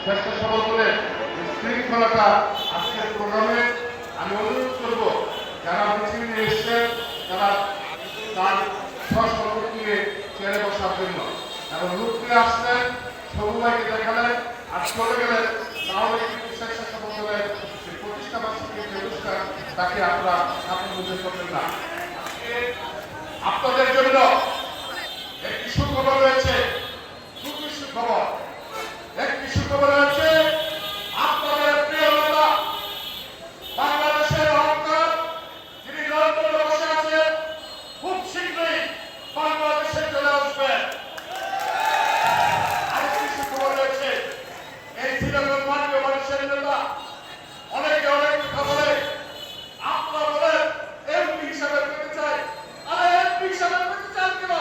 স্বেচ্ছাসেবক দলের শৃঙ্খলাটা আজকের প্রোগ্রামে আমি অনুরোধ করব যারা মিছিল নিয়ে এসছেন তারা তার সহসম্পদ নিয়ে চেয়ারে বসার জন্য এবং লোক নিয়ে আসলেন সবুভাইকে দেখালেন আর চলে গেলেন তাহলে কিন্তু স্বেচ্ছাসেবক দলের প্রতিষ্ঠা বার্ষিকীর যে অনুষ্ঠান তাকে আপনারা মধ্যে করবেন না। আপনাদের জন্য একটি সুখবর রয়েছে, খুবই সুখবর। একটি সুখবর রয়েছে, আপনাদের প্রিয় নেতা বাংলাদেশের অহংকার যিনি লন্ডনে বসে আছেন খুব শীঘ্রই বাংলাদেশে চলে আসবেন। আরেকটি সুখবর রয়েছে, এই তৃণমূল মাননীয় মানুষের নেতা অনেকে অনেক কথা বলে, আপনারা বলেন এমপি হিসাবে পেতে চাই। আরে এমপি হিসাবে পেতে চান কেন?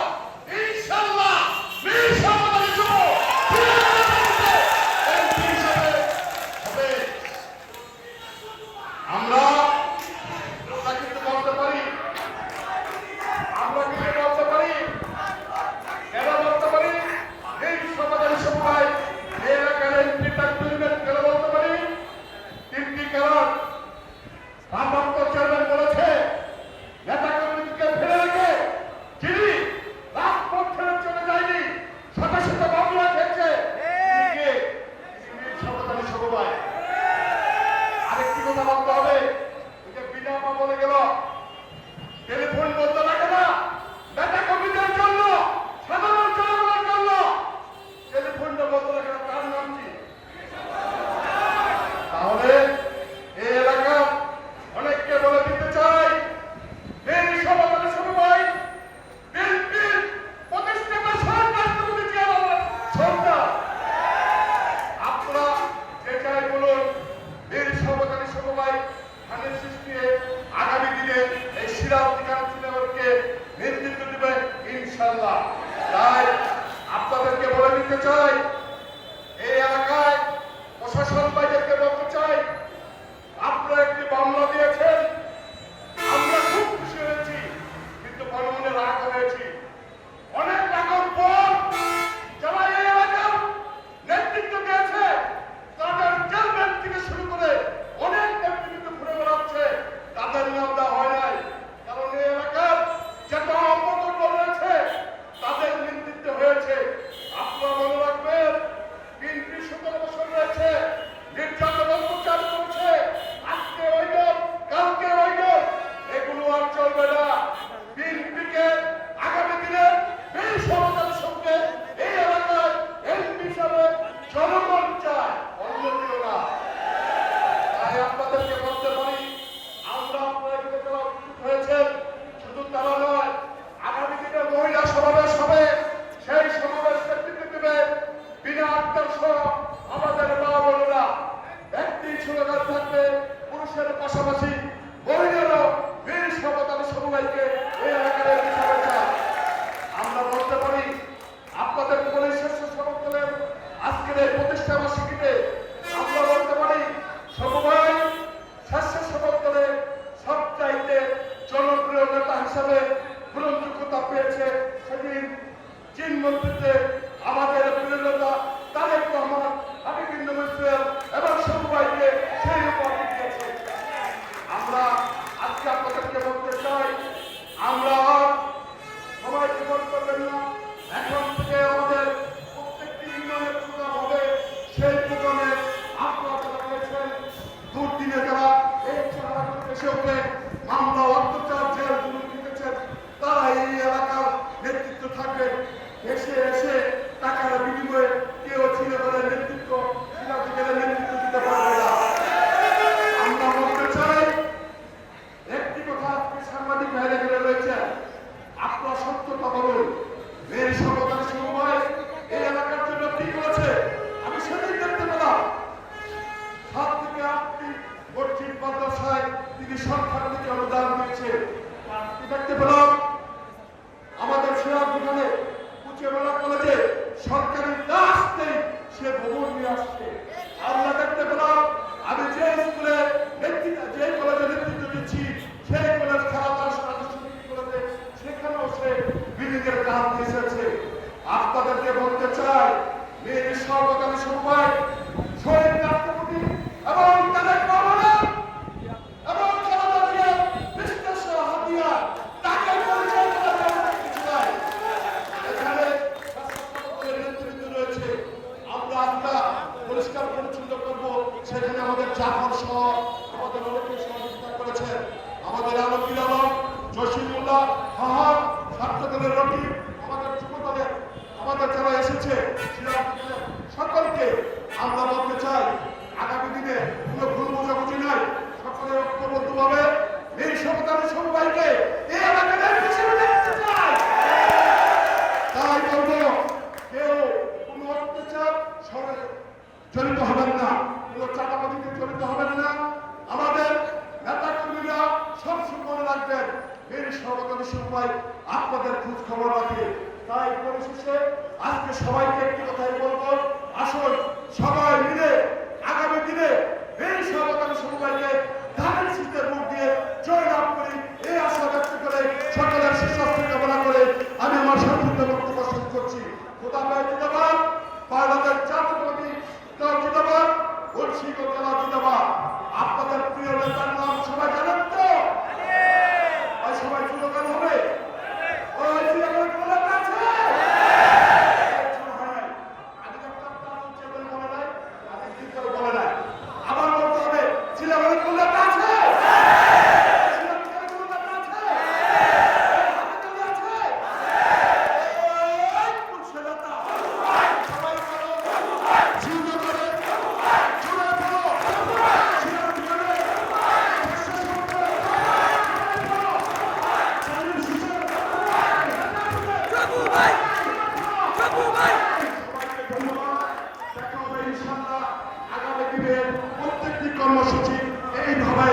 ইনশাআল্লাহ তাই আপনাদেরকে বলে দিতে চাই, এই এলাকায় প্রশাসন বাইরেকে বলতে চাই, আপনারা একটি মামলা দিয়েছেন, আমরা খুব খুশি হয়েছি, কিন্তু মনে মনে রাগ হয়েছি। অনেক রাগের পর যারা এই এলাকার নেতৃত্ব দিয়েছে তাদের চেয়ারম্যান থেকে শুরু করে অনেক নেতৃত্ব ঘুরে বেড়াচ্ছে, তাদের নাম দেওয়া হয় নাই। কারণ এই এলাকার যেটা অপকর্ম রয়েছে তাদের নেতৃত্ব হয়েছে। আপনারা মনে রাখবেন, বিএনপি 17 বছর রয়েছে, নির্যাতন অত্যাচার করছে, আজকে ওই দল কালকে ওই দল, এগুলো আর চলবে না। বিএনপিকে আগামী দিনে এই সমাজের সঙ্গে এই এলাকায় এমপি হিসাবে জনগণ চায়, অন্য কেউ না। তাই আপনাদেরকে বলতে পারি, আমরা আপনারা উপস্থিত হয়েছেন, শুধু তারা নয়, আগামী দিনে মহিলা সমাবেশ হবে, সেই সমাবেশ নেতৃত্ব দেবে বিনা আক্তার সহ আমাদের মা বোনেরা। একটি স্লোগান থাকবে, পুরুষের পাশাপাশি মহিলারাও বীর শপথ সবাইকে এই এলাকার হিসাবে চায়। আমরা বলতে পারি, আপনাদের বলে স্বেচ্ছাসেবক দলের আজকের এই প্রতিষ্ঠা বার্ষিকীতে আমরা বলতে পারি, সবাই স্বেচ্ছাসেবক দলের সবচাইতে জনপ্রিয় নেতা হিসাবে গ্রহণযোগ্যতা পেয়েছে সেদিন চীন মন্ত্রীতে আমাদের প্রিয় নেতা তারেক রহমান, হাবিবুর রহমান এবং সবাইকে সেই উপাধি দিয়েছে। আমরা আজকে আপনাদেরকে বলতে চাই, আমরা সবাইকে বলতে করবেন না, এখন থেকে আমাদের প্রত্যেকটি ইউনিয়নের প্রোগ্রাম হবে, সেই প্রোগ্রামে আপনারা যারা রয়েছেন দুর্দিনে যারা এই চেহারা এসে ওঠে মামলা অত্যাচার জেল দিতেছেন, তারা এই এলাকার নেতৃত্ব থাকবে। এসে এসে টাকার বিনিময়ে কেউ ছিল বলে নেতৃত্ব নেতৃত্ব দিতে পারবে না। আমরা বলতে চাই, একটি কথা সাংবাদিক ভাইরা গেলে রয়েছে, আপনারা সত্যতা বলুন, মেয়ের সর্বদানের সময় এই এলাকার জন্য কি করেছে আমি সেদিন দেখতে পেলাম। 7 থেকে 8টি মসজিদ মাদ্রাসায় তিনি সরকার থেকে অনুদান দিয়েছে, দেখতে পেলাম। আমাদের সেরাপুরে উচ্চবেলা কলেজে সরকারি দাস নেই, সে ভবন নিয়ে আসছে। আমরা দেখতে পেলাম, আমি যে স্কুলে যে কলেজে নেতৃত্ব দিচ্ছি সেই কলেজ খারাপ কলেজে সেখানেও সে বিল্ডিং এর কাজ এসেছে। আপনাদেরকে বলতে চাই, মেয়ের সর্বকালী সময় আমরা বলতে চাই আগামী দিনে কোনো ভুল বোঝাবুঝি নাই, সকলে ঐক্যবদ্ধভাবে বীর সন্তানের সবাইকে এই এলাকার হিসেবে দেখতে চাই। তাই বলবো কেউ কোনো অত্যাচার জড়িত হবেন না, কোনো চাঁদাবাজিতে জড়িত হবেন না। আমাদের নেতা কর্মীরা সবসময় মনে রাখবেন বীর সন্তানের সবাই আপনাদের খোঁজ খবর রাখে। তাই পরিশেষে আজকে সবাইকে একটি কথাই বলবো, আসুন সবাই মিলে আগামী দিনে এই সমাধান সবাইকে ধানের শীতের মুখ দিয়ে জয় লাভ করি এই আশা ব্যক্ত করে সকলের সুস্বাস্থ্য কামনা করে আমি আমার সংক্ষিপ্ত বক্তব্য শেষ করছি। খোদা ভাই জিন্দাবাদ, বাংলাদেশ জাতীয়তাবাদী দল জিন্দাবাদ, মুন্সিগঞ্জ জেলা জিন্দাবাদ। আপনাদের প্রিয় নেতার নাম সবাই জানেন তো? সবাই স্লোগান হবে আবার বলতে হবে সিলেবাস কোনটা আছে? আগামী দিনের প্রত্যেকটি কর্মসূচি এইভাবে